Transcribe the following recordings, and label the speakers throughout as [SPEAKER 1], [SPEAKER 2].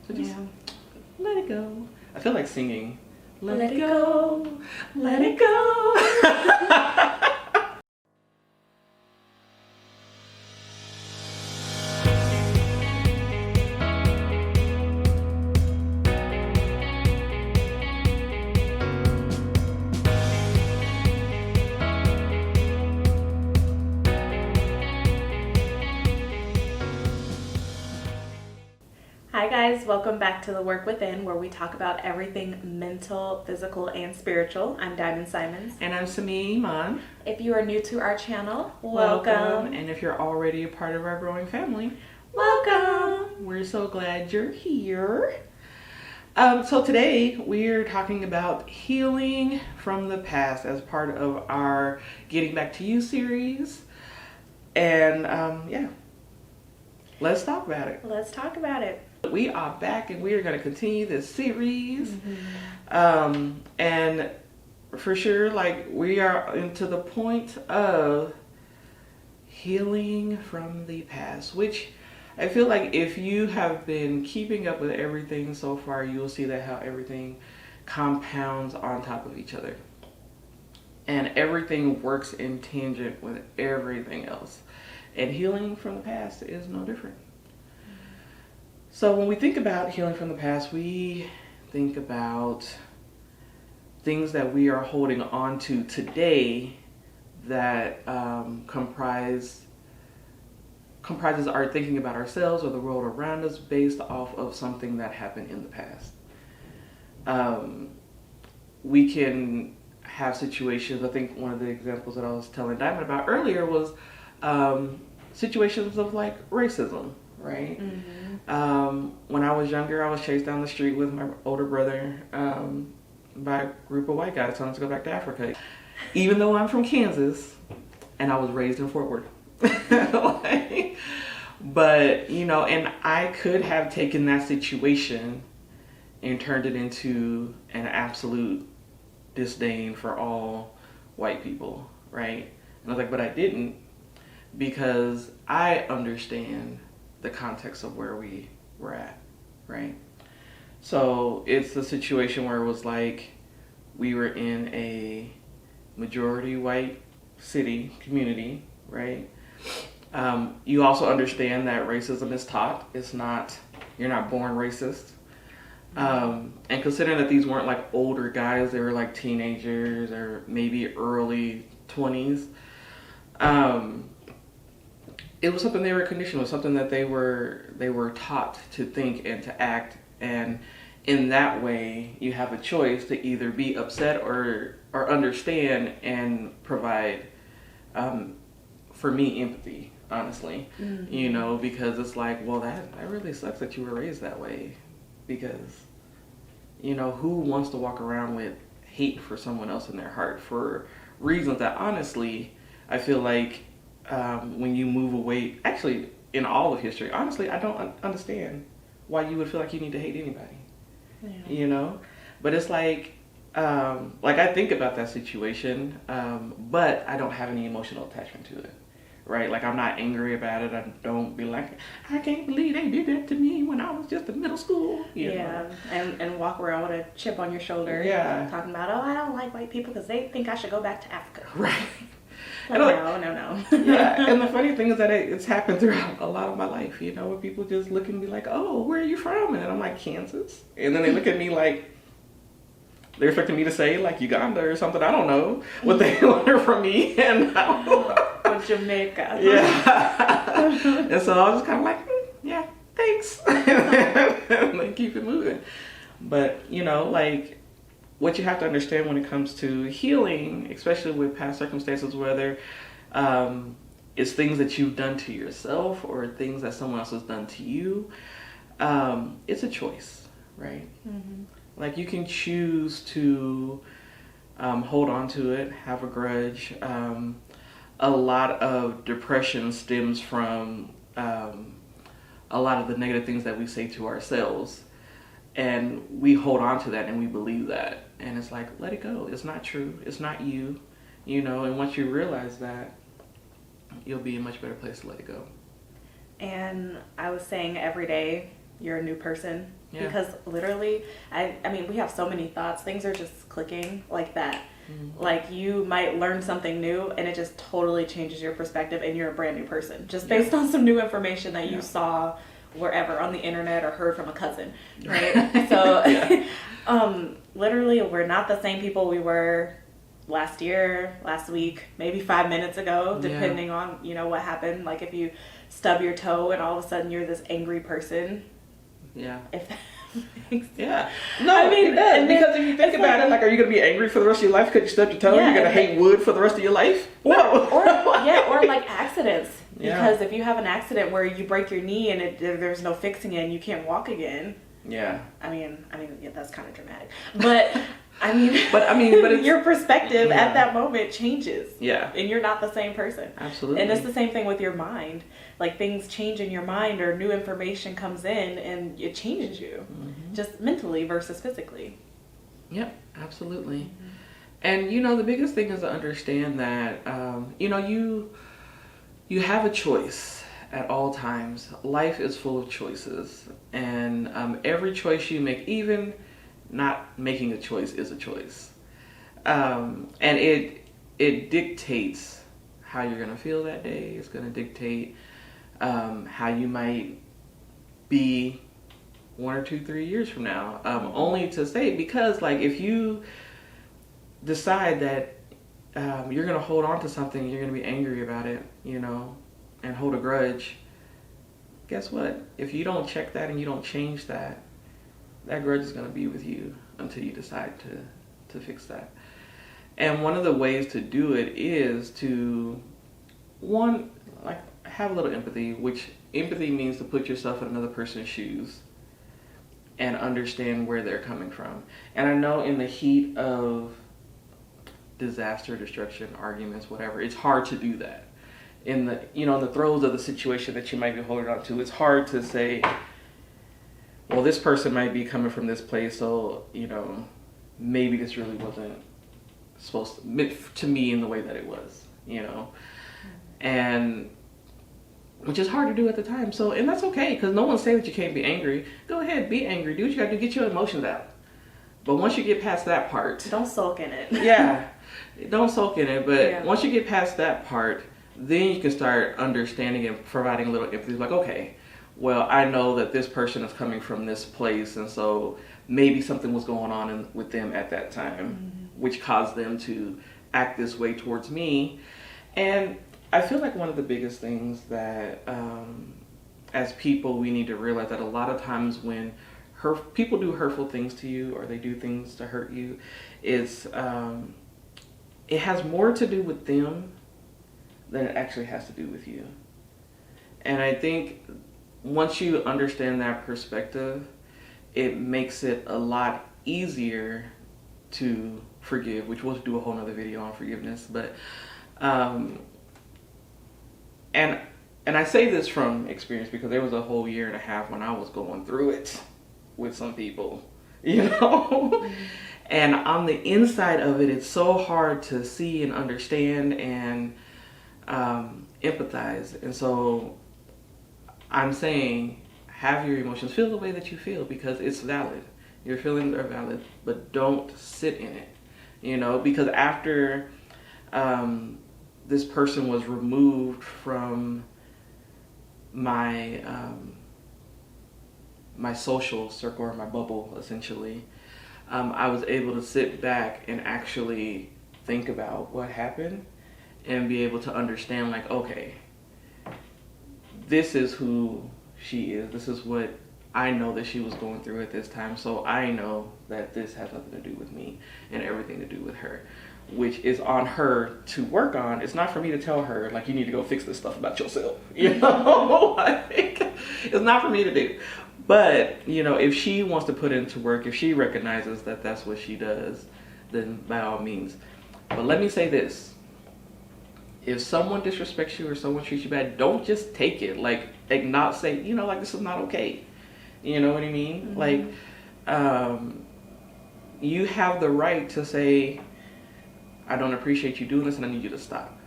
[SPEAKER 1] So just
[SPEAKER 2] Yeah.
[SPEAKER 1] let it go. I feel like singing.
[SPEAKER 2] Let it go.
[SPEAKER 1] Let it go.
[SPEAKER 2] Hi guys, welcome back to The Work Within, where we talk about everything mental, physical, and spiritual. I'm Diamond Simons.
[SPEAKER 1] And I'm Sami Iman.
[SPEAKER 2] If you are new to our channel, welcome.
[SPEAKER 1] And if you're already a part of our growing family,
[SPEAKER 2] Welcome.
[SPEAKER 1] we're so glad you're here. So today we're talking about healing from the past as part of our Getting Back to You series. And yeah, let's talk about it.
[SPEAKER 2] Let's talk about it.
[SPEAKER 1] We are back and we are going to continue this series. And for sure, like, we are into the point of healing from the past, which I feel like if you have been keeping up with everything so far, you'll see that how everything compounds on top of each other. And everything works in tangent with everything else. And healing from the past is no different. So when we think about healing from the past, we think about things that we are holding on to today that comprises our thinking about ourselves or the world around us based off of something that happened in the past. We can have situations, I think one of the examples that I was telling Diamond about earlier was situations of like racism, right? When I was younger, I was chased down the street with my older brother by a group of white guys telling us to go back to Africa. Even though I'm from Kansas and I was raised in Fort Worth. But, you know, and I could have taken that situation and turned it into an absolute disdain for all white people, right? And I was like, but I didn't, because I understand the context of where we were at, right? So it's a situation where it was like we were in a majority white city community, right? You also understand that racism is taught. It's not, you're not born racist. And considering that these weren't like older guys, they were like teenagers or maybe early 20s. It was something they were conditioned with, something that they were taught to think and to act. And in that way, you have a choice to either be upset or understand and provide, for me, empathy, honestly. You know, because it's like, well, that really sucks that you were raised that way. Because, you know, who wants to walk around with hate for someone else in their heart for reasons that honestly, I feel like when you move away, actually in all of history, honestly, I don't understand why you would feel like you need to hate anybody. You know? But it's like I think about that situation, but I don't have any emotional attachment to it. Right? Like, I'm not angry about it. I don't be like, I can't believe they did that to me when I was just in middle school. You know?
[SPEAKER 2] And walk around with a chip on your shoulder.
[SPEAKER 1] Yeah.
[SPEAKER 2] Talking about, oh, I don't like white people because they think I should go back to Africa.
[SPEAKER 1] Right.
[SPEAKER 2] Like, no.
[SPEAKER 1] Yeah, and the funny thing is that it's happened throughout a lot of my life, you know, where people just look and be like, oh, where are you from? And I'm like, Kansas. And then they look at me like, they're expecting me to say like Uganda or something. I don't know what they want from me. And
[SPEAKER 2] Or Jamaica.
[SPEAKER 1] Yeah. And so I was just kind of like, yeah, thanks. And then keep it moving. But, you know, like, what you have to understand when it comes to healing, especially with past circumstances, whether it's things that you've done to yourself or things that someone else has done to you, it's a choice, right? Like, you can choose to hold on to it, have a grudge. A lot of depression stems from a lot of the negative things that we say to ourselves. And we hold on to that and we believe that. And it's like, let it go. It's not true. It's not you. You know, and once you realize that, you'll be in a much better place to let it go.
[SPEAKER 2] And I was saying every day you're a new person.
[SPEAKER 1] Yeah.
[SPEAKER 2] Because literally, I mean, we have so many thoughts. Things are just clicking like that. Like you might learn something new and it just totally changes your perspective and you're a brand new person just based on some new information that you saw wherever on the internet or heard from a cousin, right? So literally we're not the same people we were last year, last week, maybe 5 minutes ago, depending on, you know, what happened. Like if you stub your toe and all of a sudden you're this angry person.
[SPEAKER 1] Yeah.
[SPEAKER 2] If that makes sense.
[SPEAKER 1] Yeah. No, I mean, it does. Because if you think about it, like, are you going to be angry for the rest of your life because you stubbed your toe?
[SPEAKER 2] Yeah,
[SPEAKER 1] You're going to hate wood for the rest of your life? No.
[SPEAKER 2] Or like accidents.
[SPEAKER 1] Yeah.
[SPEAKER 2] Because if you have an accident where you break your knee and there's no fixing it and you can't walk again.
[SPEAKER 1] Yeah.
[SPEAKER 2] I mean, yeah, that's kind of dramatic. But I mean,
[SPEAKER 1] but
[SPEAKER 2] your perspective at that moment changes.
[SPEAKER 1] Yeah.
[SPEAKER 2] And you're not the same person.
[SPEAKER 1] Absolutely.
[SPEAKER 2] And it's the same thing with your mind. Like things change in your mind or new information comes in and it changes you. Just mentally versus physically.
[SPEAKER 1] Yep, absolutely. And you know, the biggest thing is to understand that you know, you have a choice at all times. Life is full of choices, and every choice you make, even not making a choice, is a choice. And it dictates how you're gonna feel that day. It's gonna dictate how you might be 1 or 2, 3 years from now. Only to say, because like if you decide that you're gonna hold on to something, you're gonna be angry about it, you know, and hold a grudge. Guess what? If you don't check that and you don't change that, that grudge is gonna be with you until you decide to fix that. And one of the ways to do it is to, one, like, have a little empathy, which empathy means to put yourself in another person's shoes and understand where they're coming from. And I know in the heat of disaster, destruction, arguments, whatever, it's hard to do that. In the, you know, in the throes of the situation that you might be holding on to, it's hard to say, well, this person might be coming from this place, so, you know, maybe this really wasn't supposed to, meant to me in the way that it was, you know. And which is hard to do at the time. So, and that's okay, because no one's saying that you can't be angry. Go ahead, be angry. Do what you got to do. Get your emotions out. But once you get past that part,
[SPEAKER 2] don't sulk in it.
[SPEAKER 1] Yeah, don't sulk in it. But once you get past that part, then you can start understanding and providing a little empathy. Like, okay, well, I know that this person is coming from this place, and so maybe something was going on with them at that time, which caused them to act this way towards me. And I feel like one of the biggest things that as people we need to realize that a lot of times when people do hurtful things to you or they do things to hurt you, is it has more to do with them than it actually has to do with you. And I think once you understand that perspective, it makes it a lot easier to forgive, which we'll do a whole nother video on forgiveness. But and I say this from experience because there was a whole year and a half when I was going through it with some people, you know. And on the inside of it, it's so hard to see and understand and empathize. And so I'm saying, have your emotions, feel the way that you feel, because it's valid. Your feelings are valid, but don't sit in it, you know, because after this person was removed from my my social circle or my bubble, essentially, I was able to sit back and actually think about what happened and be able to understand, like, okay, this is who she is. This is what I know that she was going through at this time. So I know that this has nothing to do with me and everything to do with her, which is on her to work on. It's not for me to tell her, like, you need to go fix this stuff about yourself. You know, like, it's not for me to do. But, you know, if she wants to put into work, if she recognizes that that's what she does, then by all means. But let me say this. If someone disrespects you or someone treats you bad, don't just take it. Like, not say, you know, like, this is not okay. You know what I mean? Like, you have the right to say, I don't appreciate you doing this and I need you to stop.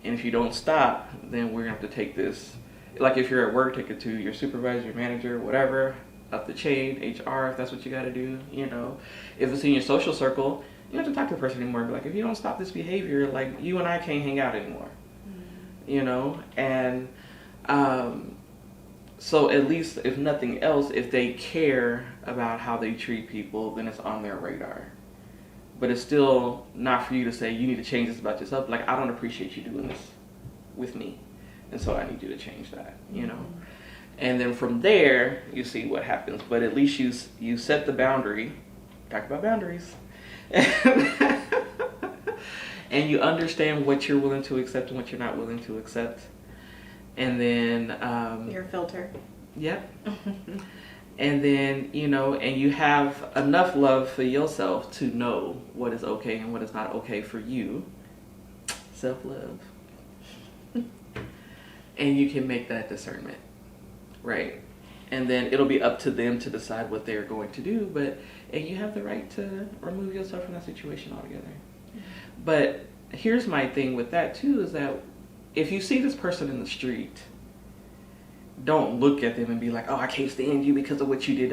[SPEAKER 1] And if you don't stop, then we're going to have to take this. Like, if you're at work, take it to your supervisor, your manager, whatever. up the chain, HR, if that's what you got to do. You know, if it's in your social circle, you don't have to talk to the person anymore. Be like, if you don't stop this behavior, like you and I can't hang out anymore. You know, and so at least if nothing else, if they care about how they treat people, then it's on their radar. But it's still not for you to say, you need to change this about yourself. Like, I don't appreciate you doing this with me. And so I need you to change that, you know. And then from there, you see what happens. But at least you set the boundary. Talk about boundaries. And you understand what you're willing to accept and what you're not willing to accept. And then...
[SPEAKER 2] your filter.
[SPEAKER 1] Yep. And then, you know, and you have enough love for yourself to know what is okay and what is not okay for you. Self-love. And you can make that discernment, right? And then it'll be up to them to decide what they're going to do, and you have the right to remove yourself from that situation altogether. But here's my thing with that too, is that if you see this person in the street, don't look at them and be like, oh, I can't stand you because of what you did,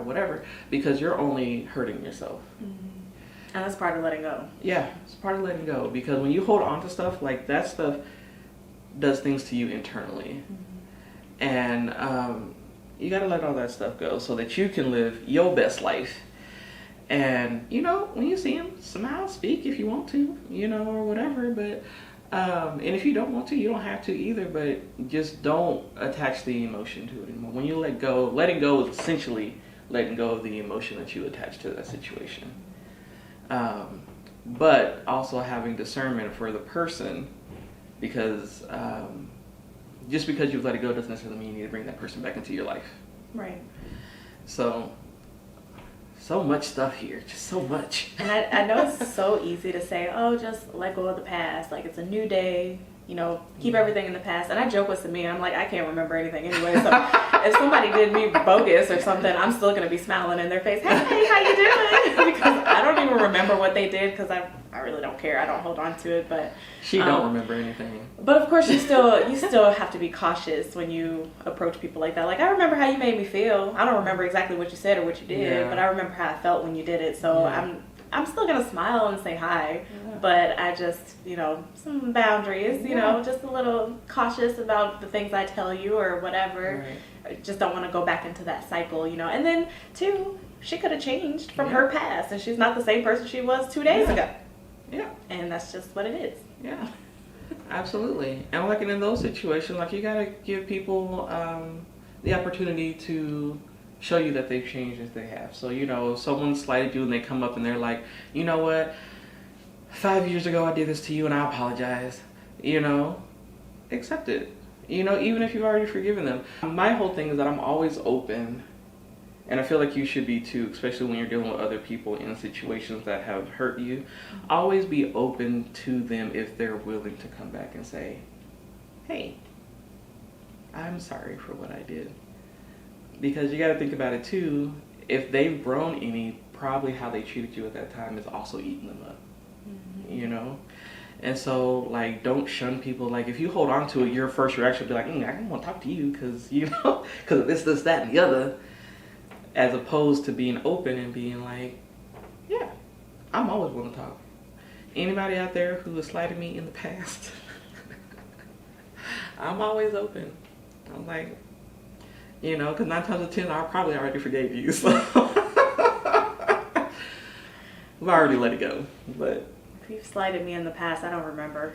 [SPEAKER 1] whatever, because you're only hurting yourself.
[SPEAKER 2] And that's part of letting go.
[SPEAKER 1] Yeah, it's part of letting go, because when you hold on to stuff, like that stuff does things to you internally. And you got to let all that stuff go so that you can live your best life. And, you know, when you see him, smile, speak if you want to, you know, or whatever. But, and if you don't want to, you don't have to either. But just don't attach the emotion to it anymore. When you let go, letting go is essentially letting go of the emotion that you attach to that situation. But also having discernment for the person, because just because you've let it go doesn't necessarily mean you need to bring that person back into your life.
[SPEAKER 2] Right.
[SPEAKER 1] So much stuff here, just so much.
[SPEAKER 2] And I know it's so easy to say, oh, just let go of the past. Like, it's a new day, you know, keep everything in the past. And I joke with Samia, I'm like, I can't remember anything anyway. So if somebody did me bogus or something, I'm still going to be smiling in their face, hey, how you doing? Because I don't even remember what they did, because I really don't care. I don't hold on to it. But
[SPEAKER 1] she don't remember anything.
[SPEAKER 2] But of course, you still have to be cautious when you approach people like that. Like, I remember how you made me feel. I don't remember exactly what you said or what you did, but I remember how I felt when you did it. So I'm still gonna smile and say hi, but I just, you know, some boundaries, you know, just a little cautious about the things I tell you or whatever. I just don't want to go back into that cycle, you know. And then too, she could have changed from her past, and she's not the same person she was 2 days ago. Yeah. And that's just what it is.
[SPEAKER 1] Yeah. Absolutely. And like in those situations, like you gotta give people the opportunity to show you that they've changed if they have. So, you know, if someone slighted you and they come up and they're like, you know what, 5 years ago I did this to you and I apologize, you know, accept it. You know, even if you've already forgiven them. My whole thing is that I'm always open, and I feel like you should be too, especially when you're dealing with other people in situations that have hurt you. Always be open to them if they're willing to come back and say, hey, I'm sorry for what I did. Because you got to think about it too, if they've grown any, probably how they treated you at that time is also eating them up, you know? And so, like, don't shun people. Like, if you hold on to it, your first reaction will be like, I don't want to talk to you because, you know, because of this, that, and the other. As opposed to being open and being like, yeah, I'm always willing to talk. Anybody out there who has slighted me in the past, I'm always open. I'm like, you know, because 9 times out of 10, I probably already forgave you. So I've already let it go. But
[SPEAKER 2] if you've slighted me in the past, I don't remember.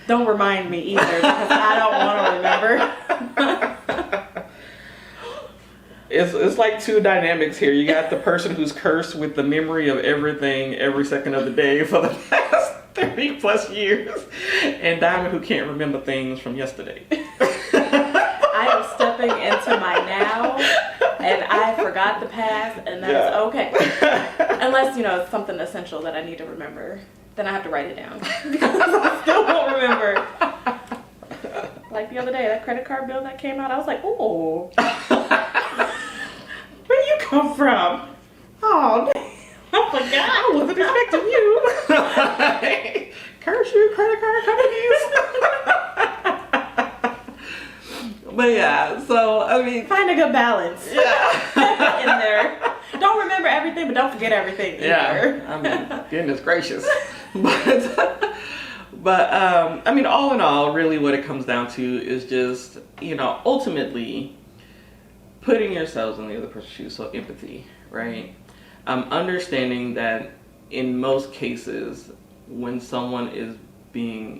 [SPEAKER 2] Don't remind me either, because I don't want to remember.
[SPEAKER 1] It's like two dynamics here. You got the person who's cursed with the memory of everything every second of the day for the past 30 plus years, and Diamond who can't remember things from yesterday.
[SPEAKER 2] I am stepping into my now, and I forgot the past, and that's okay. Unless, you know, it's something essential that I need to remember. Then I have to write it down, because I still won't remember. Like the other day, that credit card bill that came out, I was like, oh. Where you come from? Oh, I forgot. I wasn't expecting you.
[SPEAKER 1] Curse you, credit card companies. But yeah, so I mean,
[SPEAKER 2] find a good balance in there. Don't remember everything, but don't forget everything either.
[SPEAKER 1] Yeah, I mean, goodness gracious. But I mean, all in all, really what it comes down to is just, ultimately putting yourselves in the other person's shoes. So empathy, right? Understanding that in most cases, when someone is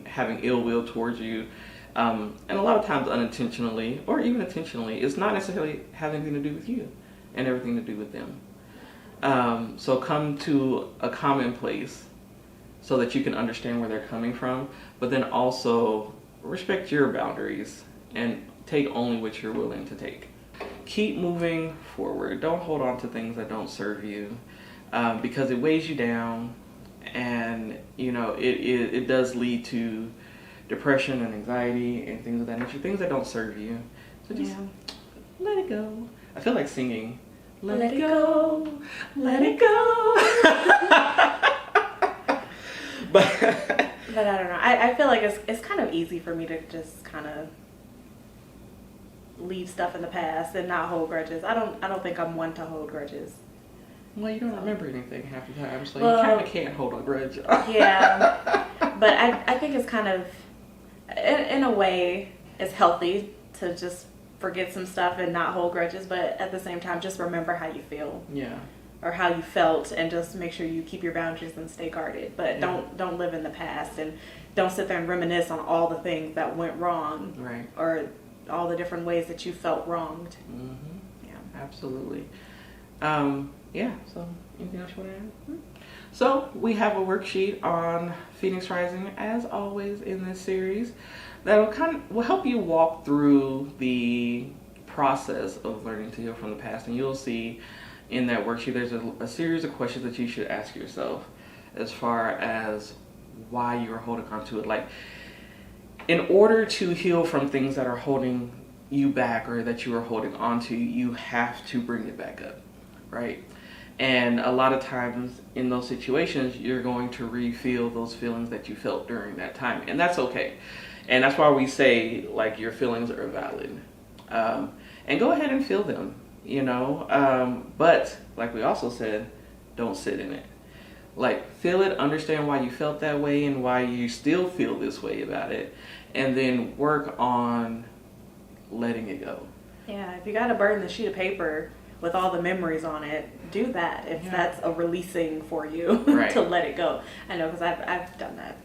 [SPEAKER 1] having ill will towards you, and a lot of times unintentionally or even intentionally, it's not necessarily having anything to do with you and everything to do with them. So come to a common place so that you can understand where they're coming from, but then also respect your boundaries and take only what you're willing to take. Keep moving forward. Don't hold on to things that don't serve you, because it weighs you down, and it does lead to depression and anxiety and things of that nature, things that don't serve you. So just let it go. I feel like singing. Let it go. Let it go. But
[SPEAKER 2] I don't know. I feel like it's kind of easy for me to just kind of leave stuff in the past and not hold grudges. I don't think I'm one to hold grudges.
[SPEAKER 1] Well, you don't remember anything half the time, so
[SPEAKER 2] Well,
[SPEAKER 1] you kind of can't hold a grudge.
[SPEAKER 2] Yeah, but I think it's kind of, in a way, it's healthy to just forget some stuff and not hold grudges, but at the same time, just remember how you feel.
[SPEAKER 1] Yeah.
[SPEAKER 2] Or how you felt, and just make sure you keep your boundaries and stay guarded. But
[SPEAKER 1] Yeah.
[SPEAKER 2] don't live in the past, and don't sit there and reminisce on all the things that went wrong,
[SPEAKER 1] Right.
[SPEAKER 2] or all the different ways that you felt wronged.
[SPEAKER 1] Mm-hmm.
[SPEAKER 2] Yeah.
[SPEAKER 1] Absolutely. Yeah, so anything else you want to add? So we have a worksheet on Phoenix Rising, as always in this series, that will help you walk through the process of learning to heal from the past. And you'll see in that worksheet there's a series of questions that you should ask yourself as far as why you are holding on to it. Like, in order to heal from things that are holding you back or that you are holding on to, you have to bring it back up, right? And a lot of times in those situations, you're going to re-feel those feelings that you felt during that time. And that's okay. And that's why we say, like, your feelings are valid. And go ahead and feel them, But, like we also said, don't sit in it. Like, feel it, understand why you felt that way and why you still feel this way about it. And then work on letting it go.
[SPEAKER 2] Yeah, if you got to burn the sheet of paper with all the memories on it, do that if that's a releasing for you to let it go. I know, because I've done that.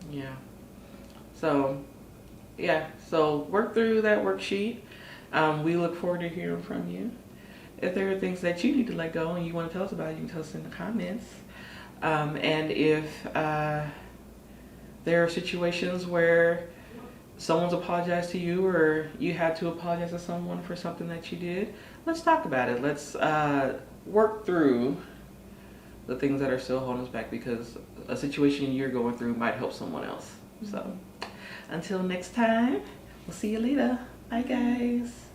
[SPEAKER 1] Yeah. So work through that worksheet. We look forward to hearing from you. If there are things that you need to let go and you want to tell us about, you can tell us in the comments. And if there are situations where someone's apologized to you or you had to apologize to someone for something that you did, let's talk about it. Let's work through the things that are still holding us back, because a situation you're going through might help someone else. So until next time, we'll see you later. Bye, guys.